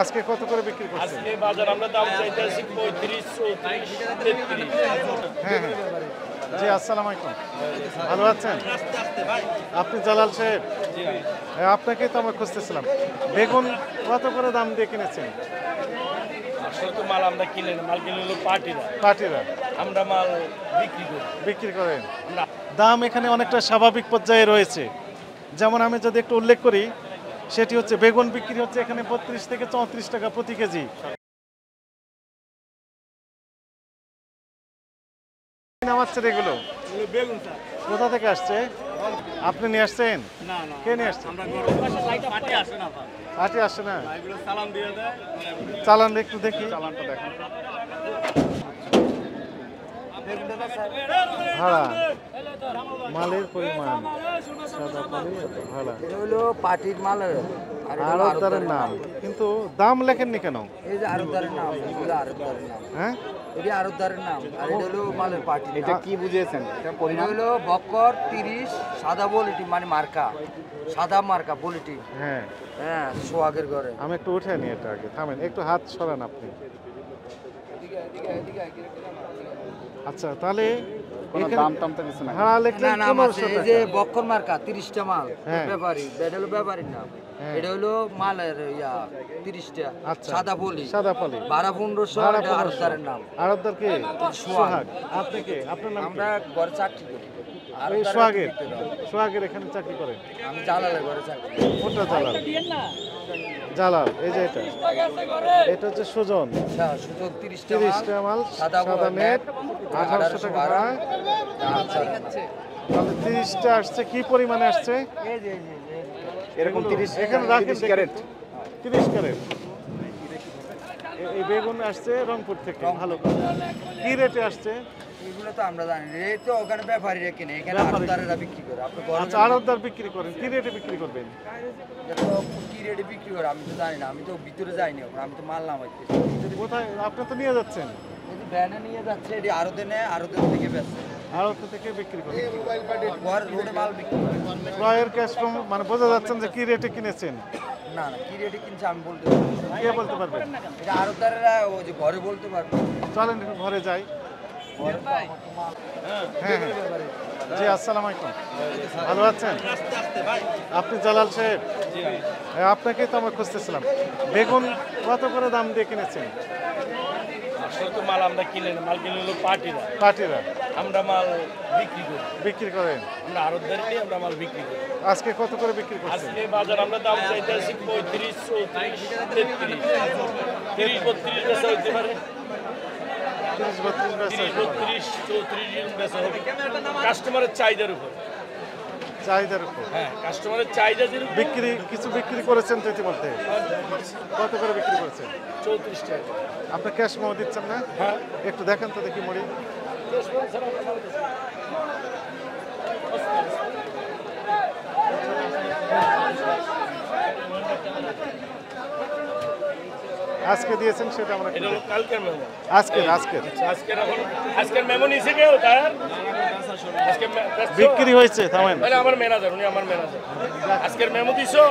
আজকে কত করে বিক্রি করছেন? আজকে বাজার আমরা দাম চাইতেছি 35, 34, 33। হ্যাঁ হ্যাঁ জি, আসসালামু আলাইকুম। ভালো আছেন? আপনি জালাল সাহেব? হ্যাঁ, আপনাকেই তো আমরা খুঁজতেছিলাম। বেগুন কত করে দাম দিয়ে কিনেছেন? আসলে তো মাল আমরা কিনে না, মাল কিনে হলো পাটিরা আমরা মাল বিক্রি করি। বিক্রি করেন। আমরা দাম এখানে অনেকটা স্বাভাবিক পর্যায়ে রয়েছে। যেমন আমি যদি একটু উল্লেখ করি, সেটি হচ্ছে বেগুন বিক্রি হচ্ছে এখানে 32 থেকে 34 টাকা প্রতি কেজি। নামাচ্ছেন এগুলো বেগুন স্যার। কোথা থেকে আসছে? আপনি নিয়ে আসছেন? না না, কে নিয়ে আসছেন? আমরা গরম পাটি আসে না ভাই। পাটি আসে না? এগুলো সালাম দিয়ে দেয়। চালান একটু দেখি। চালানটা দেখেন। ভাড়া মালের পরিমাণ সাদা পালি ভাড়া এটা হলো পাটির মাল আর আড়তদারের নাম, কিন্তু দাম লেখেননি কেন? এই যে আড়তদারের নাম, এগুলো আড়তদারের নাম, হ্যাঁ এটা আড়তদারের নাম। আর এটা হলো মালের পাটি। এটা কি বুঝিয়েছেন? এটা হলো বক্কর 30 সাদা বলিটি, মানে মার্কা, সাদা মার্কা বলিটি। হ্যাঁ হ্যাঁ, সোহাগের ঘরে। আমি একটু উঠে নিই এটা আগে, থামেন একটু, হাত সরান আপনি। আচ্ছা, তাহলে ভাড়া লিখলে না নাম আছে, 1500 এই যে টাকা। বক্কর মার্কা 30টা মাল, হ্যাঁ। ব্যাপারী, এটা হলো ব্যাপারীর নাম। হ্যাঁ। এটা হলো মালের 30টা আচ্ছা, সাদা বলি, সাদা পালি ভাড়া 1500, ভাড়া এটা আড়তদারের নাম। আড়তদার কে? সোহাগ। সোহাগ। আপনি কে? আপনার নাম কি? আমরা ঘরে চাকরি করি। এই আড়তদারের সোহাগের বিক্রি করি। সোহাগের এখানে চাকরি করেন? আমি জালালের ঘরে চাকরি করি। কোনটা জালাল? জালাল, এই যে এটা, এটা হচ্ছে সুজন। হ্যাঁ, সুযোগ 30টা 30টা মাল সাদা নেট 1800 টাকা ভাড়া। তাহলে 30টা আসছে, কি পরিমাণে আসছে? এরকম 30 এখানে রাখেন, 30 ক্যারেট। এই বেগুন আসছে রংপুর থেকে, ভালো করে। কি রেটে আসছে? এগুলো তো আমরা জানি, এই তো ওখানে ব্যাপারীরা কিনে, এখানে ব্যাপারী আড়তদারেরা বিক্রি করে। আপনি ঘরে আচ্ছা, আড়তদার বিক্রি করেন, কি রেটে বিক্রি করবেন? দেখো কি রেটে বিক্রি করে আমি তো জানি না, আমি তো ভিতরে যাইনি, ওখানে আমি তো মাল নামাইতেছি। কোথায় আপনি তো নিয়ে যাচ্ছেন? এই যে ভ্যানে নিয়ে যাচ্ছে, এটি আড়তে নেয়, আড়তে থেকে বেচছে। আড়ত থেকে বিক্রি করেন। ঘর রোডে মাল বিক্রি করে। ক্রয়ের ক্যাশ ফ্রম, মানে বোঝা যাচ্ছেন যে কি রেটে কিনেছেন। না না, কি রেটে কিনছে আমি বলতে পারবো না। কে বলতে পারবেন? এটা আড়তদারেরা ওই যে ঘরে বলতে পারবে। চলেন একটু ঘরে যাই। হ্যাঁ হ্যাঁ জি, আসসালামু আলাইকুম। ভালো আছেন? আপনি জালাল সাহেব? হ্যাঁ, আপনাকেই তো আমরা খুঁজতেছিলাম। বেগুন কত করে দাম দিয়ে কিনেছেন? আসলে তো মাল আমরা কিনে না, মাল কিনে হলো পাটিরা আমরা মাল বিক্রি করি। বিক্রি করেন? আমরা আড়তদারকে আমরা মাল বিক্রি করি। আজকে কত করে বিক্রি করছেন? আজকে বাজার আমরা দাম চাইতেছি 35, 34, 33। 30, 32 বেচা হইতে পারে। 30-32 বেচা 30, 32, 34 এরকম বেচা হবে। কাস্টমারের চাহিদার উপর। চাহিদার উপর। হ্যাঁ, কাস্টমারের চাহিদা যেরকম। বিক্রি কিছু বিক্রি করেছেন তো ইতিমধ্যে? কত করে বিক্রি করেছেন? 34 টাকা। আপনি ক্যাশ মোড় দিচ্ছেন না? হ্যাঁ, একটু দেখেন তো দেখি মুড়ি। আজকে দিয়েছেন সেটা আমরা এটা হলো কালকের মেমো। আজকের আজকের মেমো নিছে কেউ তার? আজকে বিক্রি হয়েছে, থামেন। মানে আমার ম্যানেজার, উনি আমার ম্যানেজার। আজকের মেমো দিছো?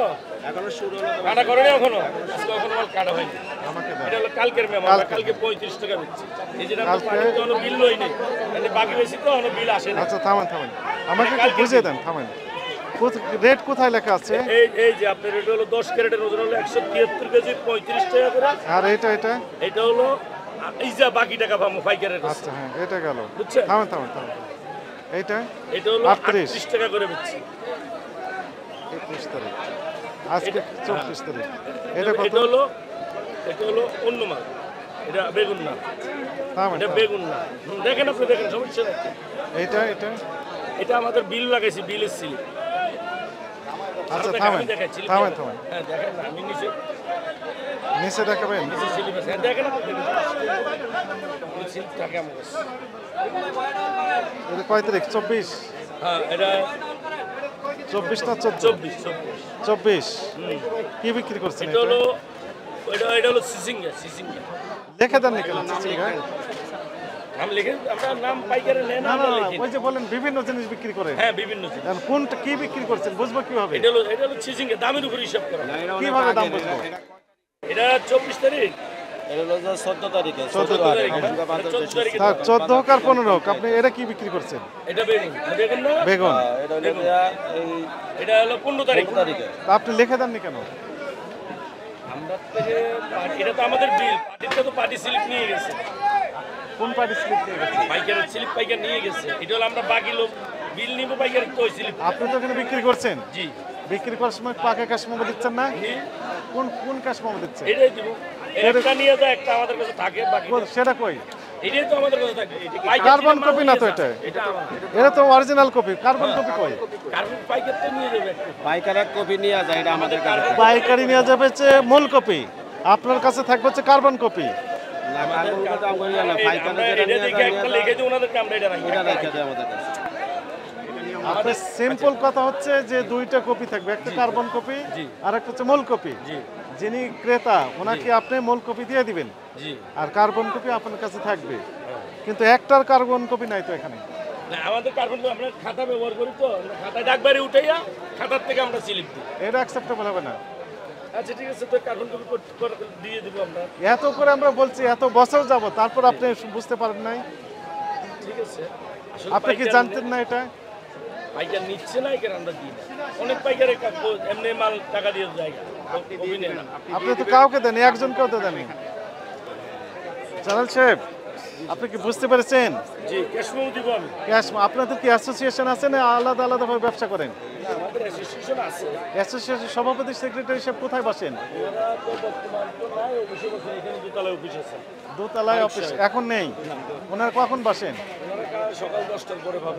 এখনো শুরু হলো, কাটা করেনি এখনো। আজকে এখনো মাল কাটা হয়নি। আমাকে দেন। এটা হলো কালকের মেমো। আমরা কালকে 35 টাকা বেচছি। এই যে আমরা পানি তো কোনো বিল লই নাই। মানে বাকি বেশি তো কোনো বিল আসে না। আচ্ছা, থামেন আমাকে একটু বুঝিয়ে দেন, থামেন। রেট কোথায় লেখা আছে? এই যে আপনার এটা হলো 10 ক্যারেটের ওজন হলো 173 কেজি 35 টাকা করে। আর এটা এটা হলো এই যে বাকি টাকা পাবো পাইকারের কাছে। আচ্ছা, হ্যাঁ, এটা গেল। বুঝছেন? থামেন এটা হলো 38 টাকা করে বেচছি। 21 তারিখ, আজকে 34 তারিখ। এটা কত? এটা হলো অন্য মাল। এটা বেগুন না। থামেন, এটা বেগুন না। দেখেন, আপনি দেখেন, সমস্যা নেই। এটা এটা আমাদের বিল লাগাইছি, বিলের সিল। আচ্ছা, আমি থামেন। দেখাচ্ছি। হ্যাঁ, দেখেন না, আমি নিচে দেখাবেন? নিচে সিল আছে। হ্যাঁ, দেখেন আপনি, দেখেন। সিল থাকে আমার কাছে। এটা কয় তারিখ? 24? হ্যাঁ, এটা 24 না 14? 24। কি বিক্রি করছেন? এটা হলো এটা হলো সিসিঙ্গা। দেখে দেন কেন চিচিঙ্গা? নাম লিখে, আমরা নাম পাইকারে নেন না, না, লিখি। ওই যে বলেন বিভিন্ন জিনিস বিক্রি করে। হ্যাঁ, বিভিন্ন জিনিস। এখন কোনটা কি বিক্রি করছেন বুঝবো কিভাবে? এটা হলো সিসিঙ্গা, দামের উপর হিসাব করা। কিভাবে দাম বুঝবো? এটা 24 তারিখ, এটা হলো যে 14 তারিখে 14 তারিখ, 14 তারিখে। থাক 14 হোক আর 15 হোক, আপনি এটা কি বিক্রি করছেন? এটা বেগুন, বেগুন না? বেগুন। এটা হলো যে এই এটা হলো 15 তারিখ। 15 তারিখে তা আপনি লিখে দেননি কেন? আমরা থেকে এটা তো আমাদের বিল, পার্টিটা তো পার্টি স্লিপ নিয়ে গেছে, কোন পার্টি স্লিপ নিয়ে গেছে? পাইকারের স্লিপ পাইকার নিয়ে গেছে। এটা হলো আমরা বাকি লোক বিল নিব, পাইকারের তো স্লিপ। আপনি তো এখানে বিক্রি করছেন, জি, বিক্রি করার সময় পাকা ক্যাশ মেমো দিচ্ছেন না? কোন কোন ক্যাশ মেমো দিচ্ছেন? এটাই দিব। একটা নিয়ে যায়, একটা আমাদের কাছে থাকে, বাকি সেটা কই? এটাই তো আমাদের কাছে থাকে। কার্বন কপি না তো এটা? এটা আমার, এটা তো অরিজিনাল কপি, কার্বন কপি কই? কার্বন পাইকার তো নিয়ে যাবে একটা। পাইকার এক কপি নিয়ে যায়, এটা আমাদের কাছে। পাইকারি নিয়ে যাবে হচ্ছে মূল কপি, আপনার কাছে থাকবে হচ্ছে কার্বন কপি। না, কার্বন কপি দাম করি না, পাইকার আমরা যেটা এটা নিয়ে দেখে যায় একটা লিখে দিই ওনাদেরকে, আমরা এটা রাখি। এটা রেখে দেয় আমাদের কাছে। আপনার সিম্পল কথা হচ্ছে যে দুইটা কপি থাকবে, একটা কার্বন কপি জি। আর একটা হচ্ছে মূল কপি। জি, যিনি ক্রেতা ওনাকে আপনি মূল কপি দিয়ে দিবেন জি। আর কার্বন কপি আপনার কাছে থাকবে, কিন্তু একটার কার্বন কপি নাই তো এখানে। না, আমাদের কার্বন তো আমরা খাতা ব্যবহার করি, তো আমরা খাতায় ডাকবারে উঠাইয়া খাতার থেকে আমরা স্লিপ দিই। এটা অ্যাকসেপ্টেবল হবে না। আচ্ছা ঠিক আছে, তো কার্বন কপি দিয়ে দিব আমরা। এত করে আমরা বলছি, এত বছর যাব, তারপর আপনি বুঝতে পারেন নাই? ঠিক আছে, আসলে আপনি কি পাইকার জানতেন না এটা? পাইকার নিচ্ছে না, এখানে আমরা দিই না। অনেক পাইকারে এমনি মাল টাকা দিয়ে যায়, কপি নেয় না। আপনি তো কাউকে দেন, একজনকেও তো দেন। জালাল সাহেব, আপনি কি বুঝতে পেরেছেন? জি, ক্যাশ মেমো দিব আমি। ক্যাশ, আপনাদের কি অ্যাসোসিয়েশন আছে না আলাদা আলাদাভাবে ব্যবসা করেন? না, আমাদের অ্যাসোসিয়েশন আছে। অ্যাসোসিয়েশন সভাপতি সেক্রেটারি সাহেব কোথায় বসেন? ওরা তো বর্তমান তো নাই, অফিসে বসে, এখানে দোতলায় অফিস আছে। দোতলায় অফিস এখন নেই, ওনারা কখন বসেন? ওনারা সকাল 10টার পরে পাবে।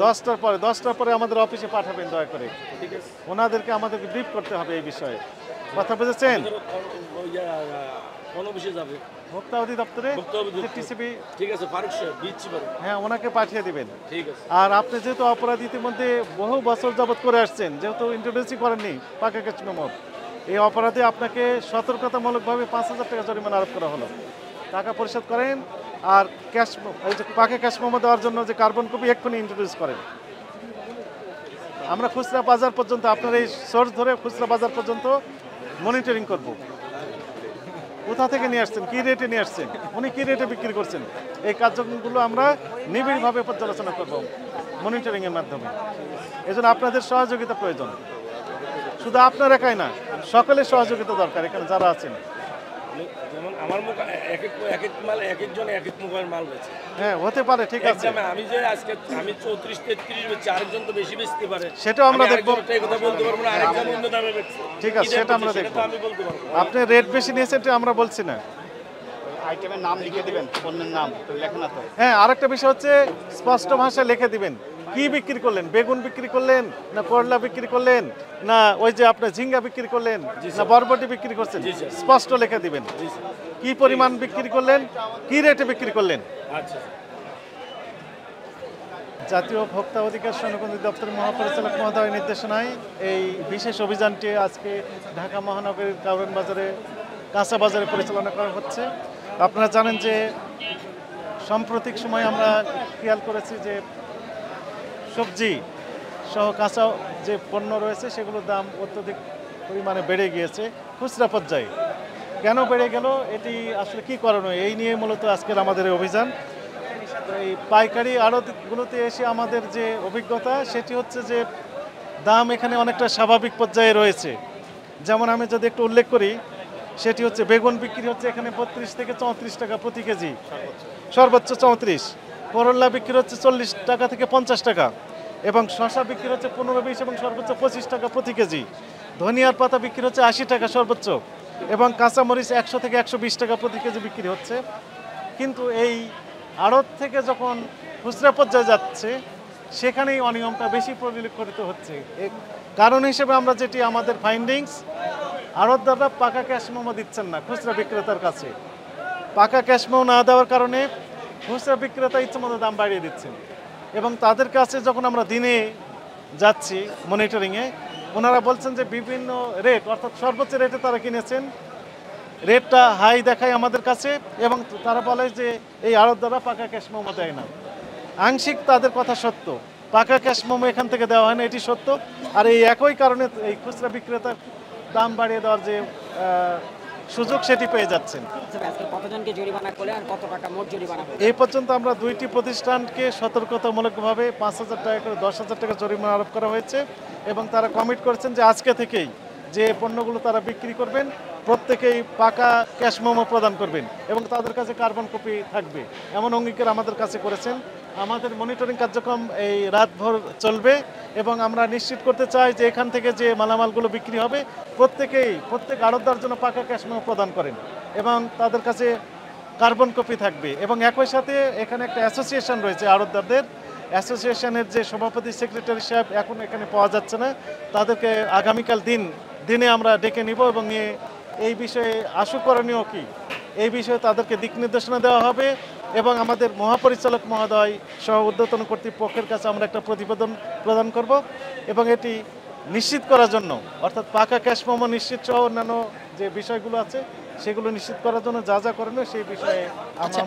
10টার পরে আমাদের অফিসে পাঠাবেন দয়া করে। ঠিক আছে, ওনাদেরকে আমাদেরকে ব্রিফ করতে হবে এই বিষয়ে। কথা বুঝেছেন? কোন অফিসে যাবে? ভোক্তা অধিদপ্তরে ভোক্তা অধিদপ্তর। টিসিবি, ঠিক আছে, ফারুক সাহেব দিচ্ছি পারো। হ্যাঁ ওনাকে পাঠিয়ে দিবেন। ঠিক আছে। আর আপনি যেহেতু অপরাধ ইতিমধ্যে বহু বছর যাবত করে আসছেন, যেহেতু ইন্ট্রোডিউসই করেননি পাকা ক্যাশ মেমো, এই অপরাধে আপনাকে সতর্কতামূলকভাবে 5,000 টাকা জরিমানা আরোপ করা হলো। টাকা পরিশোধ করেন আর ক্যাশ, এই যে পাকা ক্যাশ মেমো দেওয়ার জন্য যে কার্বন কপি এক্ষুনি ইন্ট্রোডিউস করেন। আমরা খুচরা বাজার পর্যন্ত, আপনার এই সোর্স ধরে খুচরা বাজার পর্যন্ত মনিটরিং করব। কোথা থেকে নিয়ে আসছেন, কী রেটে নিয়ে আসছেন, উনি কী রেটে বিক্রি করছেন, এই কার্যক্রমগুলো আমরা নিবিড়ভাবে পর্যালোচনা করব মনিটরিংয়ের মাধ্যমে। এজন্য আপনাদের সহযোগিতা প্রয়োজন, শুধু আপনার একাই না, সকলের সহযোগিতা দরকার এখানে যারা আছেন। যেমন আমার মুখ এক এক মাল, এক একজন এক এক মুখের মাল বেচে। হ্যাঁ হতে পারে, ঠিক আছে, একদমে আমি যে আজকে আমি 34-33 বেচছি, আরেকজন তো বেশি বেচতে পারে। সেটাও আমরা আমি দেখব। আরেকজনটা এই কথা বলতে পারবো না, আরেকজন অন্য দামে বেচছে। ঠিক আছে, কি দাম সেটা আমরা বেচছে, দেখব। তো আমি বলতে পারবো না। আপনি রেট বেশি নিয়েছেন এটা আমরা বলছি না। আইটেমের নাম লিখে দিবেন, পণ্যের নাম লেখেন না তো। হ্যাঁ, আরেকটা বিষয় হচ্ছে স্পষ্ট ভাষায় লিখে দিবেন কি বিক্রি করলেন, বেগুন বিক্রি করলেন না করলা বিক্রি করলেন না ওই যে আপনার ঝিঙ্গা বিক্রি করলেন না বরবটি বিক্রি করছেন, জি, স্যার। স্পষ্ট লিখে দিবেন কি পরিমাণ বিক্রি করলেন, কি রেটে বিক্রি করলেন। আচ্ছা, জাতীয় ভোক্তা অধিকার সংরক্ষণ দপ্তরের মহাপরিচালক মহোদয়ের নির্দেশনায় এই বিশেষ অভিযানটি আজকে ঢাকা মহানগরীর কারওয়ান বাজারে, কাঁচা বাজারে পরিচালনা করা হচ্ছে। আপনারা জানেন যে সাম্প্রতিক সময় আমরা খেয়াল করেছি যে সবজি সহ কাঁচা যে পণ্য রয়েছে সেগুলোর দাম অত্যধিক পরিমাণে বেড়ে গিয়েছে খুচরা পর্যায়ে। কেন বেড়ে গেল, এটি আসলে কী কারণে, এই নিয়ে মূলত আজকের আমাদের এই অভিযান। এই পাইকারি আড়তগুলোতে এসে আমাদের যে অভিজ্ঞতা সেটি হচ্ছে যে দাম এখানে অনেকটা স্বাভাবিক পর্যায়ে রয়েছে। যেমন আমি যদি একটু উল্লেখ করি, সেটি হচ্ছে বেগুন বিক্রি হচ্ছে এখানে 32 থেকে 34 টাকা প্রতি কেজি, সর্বোচ্চ 34। করলা বিক্রি হচ্ছে 40 টাকা থেকে 50 টাকা, এবং শসা বিক্রি হচ্ছে 15-20 এবং সর্বোচ্চ 25 টাকা প্রতি কেজি। ধনিয়ার পাতা বিক্রি হচ্ছে 80 টাকা সর্বোচ্চ, এবং কাঁচামরিচ 100 থেকে 120 টাকা প্রতি কেজি বিক্রি হচ্ছে। কিন্তু এই আড়ত থেকে যখন খুচরা পর্যায়ে যাচ্ছে সেখানেই অনিয়মটা বেশি পরিলক্ষিত হচ্ছে। এর কারণ হিসেবে আমরা যেটি আমাদের ফাইন্ডিংস, আড়তদাররা পাকা ক্যাশ মেমো দিচ্ছেন না খুচরা বিক্রেতার কাছে। পাকা ক্যাশ মেমো না দেওয়ার কারণে খুচরা বিক্রেতা ইচ্ছেমতো দাম বাড়িয়ে দিচ্ছেন, এবং তাদের কাছে যখন আমরা দিনে যাচ্ছি মনিটরিংয়ে, ওনারা বলছেন যে বিভিন্ন রেট, অর্থাৎ সর্বোচ্চ রেটে তারা কিনেছেন, রেটটা হাই দেখায় আমাদের কাছে, এবং তারা বলে যে এই আড়তদাররা পাকা ক্যাশ মেমো দেয় না। আংশিক তাদের কথা সত্য, পাকা ক্যাশ মেমো এখান থেকে দেওয়া হয় না, এটি সত্য। আর এই একই কারণে এই খুচরা বিক্রেতার দাম বাড়িয়ে দেওয়ার যে সুযোগ সেটি পেয়ে যাচ্ছেন। আজকে কতজনকে জরিমানা করলে আর কত টাকা মোট জরিমানা করলেন? এই পর্যন্ত আমরা 2টি প্রতিষ্ঠানকে সতর্কতামূলকভাবে 5,000 টাকা করে 10,000 টাকা জরিমানা আরোপ করা হয়েছে এবং তারা কমিট করেছেন যে আজকে থেকেই যে পণ্যগুলো তারা বিক্রি করবেন প্রত্যেকেই পাকা ক্যাশ মেমো প্রদান করবেন এবং তাদের কাছে কার্বন কপি থাকবে, এমন অঙ্গীকার আমাদের কাছে করেছেন। আমাদের মনিটরিং কার্যক্রম এই রাতভর চলবে এবং আমরা নিশ্চিত করতে চাই যে এখান থেকে যে মালামালগুলো বিক্রি হবে প্রত্যেক আড়তদার জন্য পাকা ক্যাশ মেমো প্রদান করেন এবং তাদের কাছে কার্বন কপি থাকবে। এবং একই সাথে এখানে একটা অ্যাসোসিয়েশন রয়েছে আড়তদারদের, অ্যাসোসিয়েশনের যে সভাপতি সেক্রেটারি সাহেব এখন এখানে পাওয়া যাচ্ছে না, তাদেরকে আগামীকাল দিনে আমরা ডেকে নিব এবং এই বিষয়ে আশু করণীয় কি এই বিষয়ে তাদেরকে দিক নির্দেশনা দেওয়া হবে এবং আমাদের মহাপরিচালক মহোদয় সহ ঊর্ধ্বতন কর্তৃপক্ষের কাছে আমরা একটা প্রতিবেদন প্রদান করব এবং এটি নিশ্চিত করার জন্য, অর্থাৎ পাকা ক্যাশ মেমো নিশ্চিত সহ অন্যান্য যে বিষয়গুলো আছে সেগুলো নিশ্চিত করার জন্য যা যা করণীয় সেই বিষয়ে আমরা